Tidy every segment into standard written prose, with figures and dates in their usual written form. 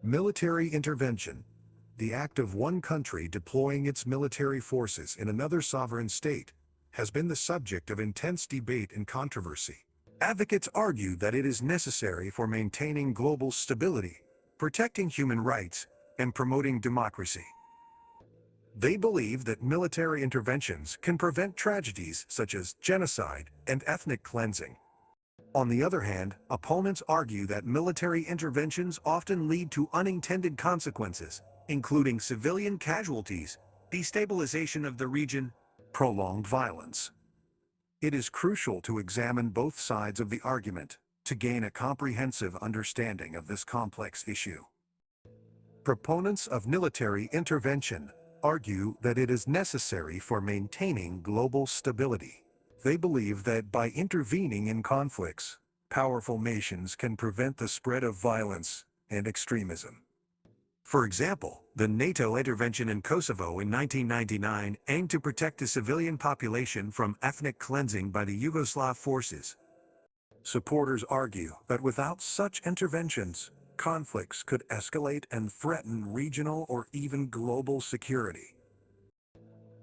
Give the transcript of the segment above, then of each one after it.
Military intervention, the act of one country deploying its military forces in another sovereign state, has been the subject of intense debate and controversy. Advocates argue that it is necessary for maintaining global stability, protecting human rights, and promoting democracy. They believe that military interventions can prevent tragedies such as genocide and ethnic cleansing. On the other hand, opponents argue that military interventions often lead to unintended consequences, including civilian casualties, destabilization of the region, prolonged violence. It is crucial to examine both sides of the argument to gain a comprehensive understanding of this complex issue. Proponents of military intervention argue that it is necessary for maintaining global stability. They believe that by intervening in conflicts, powerful nations can prevent the spread of violence and extremism. For example, the NATO intervention in Kosovo in 1999 aimed to protect the civilian population from ethnic cleansing by the Yugoslav forces. Supporters argue that without such interventions, conflicts could escalate and threaten regional or even global security.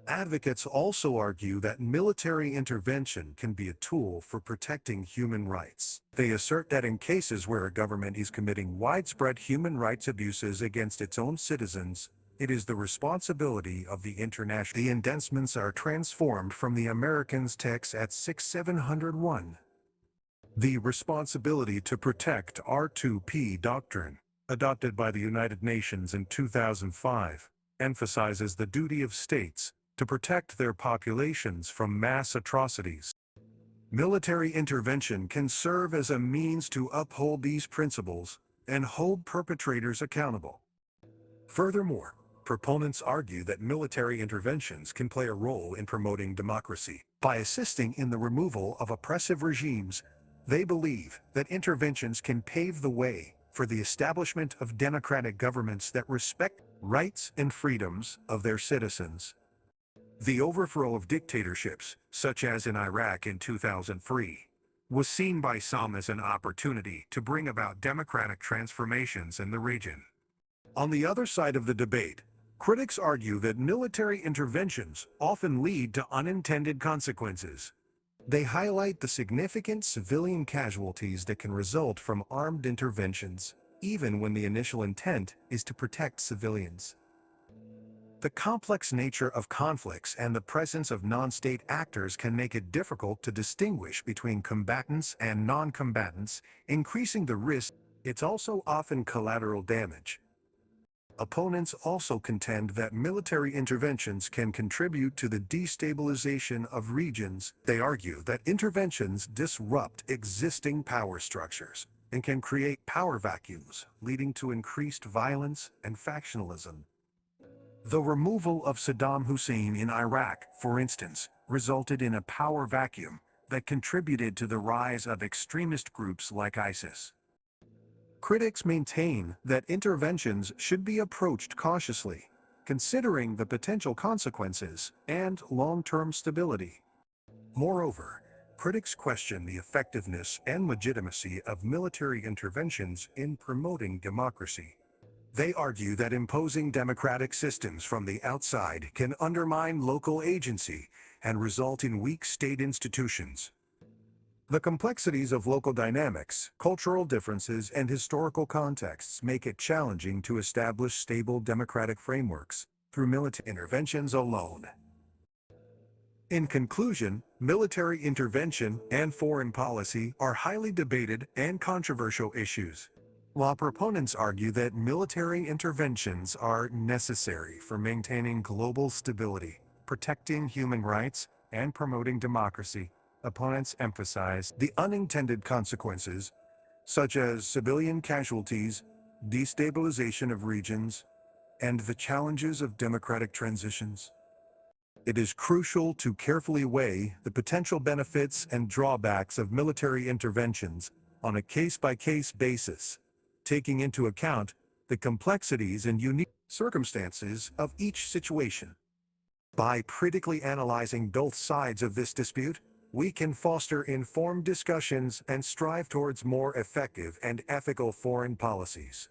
Advocates also argue that military intervention can be a tool for protecting human rights. They assert that in cases where a government is committing widespread human rights abuses against its own citizens, it is the responsibility of the international. The indictments are transformed from the Americans' text at 6701. The responsibility to protect R2P doctrine, adopted by the United Nations in 2005, emphasizes the duty of states to protect their populations from mass atrocities. Military intervention can serve as a means to uphold these principles and hold perpetrators accountable. Furthermore, proponents argue that military interventions can play a role in promoting democracy. By assisting in the removal of oppressive regimes, they believe that interventions can pave the way for the establishment of democratic governments that respect rights and freedoms of their citizens. The overthrow of dictatorships, such as in Iraq in 2003, was seen by some as an opportunity to bring about democratic transformations in the region. On the other side of the debate, critics argue that military interventions often lead to unintended consequences. They highlight the significant civilian casualties that can result from armed interventions, even when the initial intent is to protect civilians. The complex nature of conflicts and the presence of non-state actors can make it difficult to distinguish between combatants and non-combatants, increasing the risk. It's also often collateral damage. Opponents also contend that military interventions can contribute to the destabilization of regions. They argue that interventions disrupt existing power structures and can create power vacuums, leading to increased violence and factionalism. The removal of Saddam Hussein in Iraq, for instance, resulted in a power vacuum that contributed to the rise of extremist groups like ISIS. Critics maintain that interventions should be approached cautiously, considering the potential consequences and long-term stability. Moreover, critics question the effectiveness and legitimacy of military interventions in promoting democracy. They argue that imposing democratic systems from the outside can undermine local agency and result in weak state institutions. The complexities of local dynamics, cultural differences, and historical contexts make it challenging to establish stable democratic frameworks through military interventions alone. In conclusion, military intervention and foreign policy are highly debated and controversial issues. While proponents argue that military interventions are necessary for maintaining global stability, protecting human rights, and promoting democracy, opponents emphasize the unintended consequences, such as civilian casualties, destabilization of regions, and the challenges of democratic transitions. It is crucial to carefully weigh the potential benefits and drawbacks of military interventions on a case-by-case basis, taking into account the complexities and unique circumstances of each situation. By critically analyzing both sides of this dispute, we can foster informed discussions and strive towards more effective and ethical foreign policies.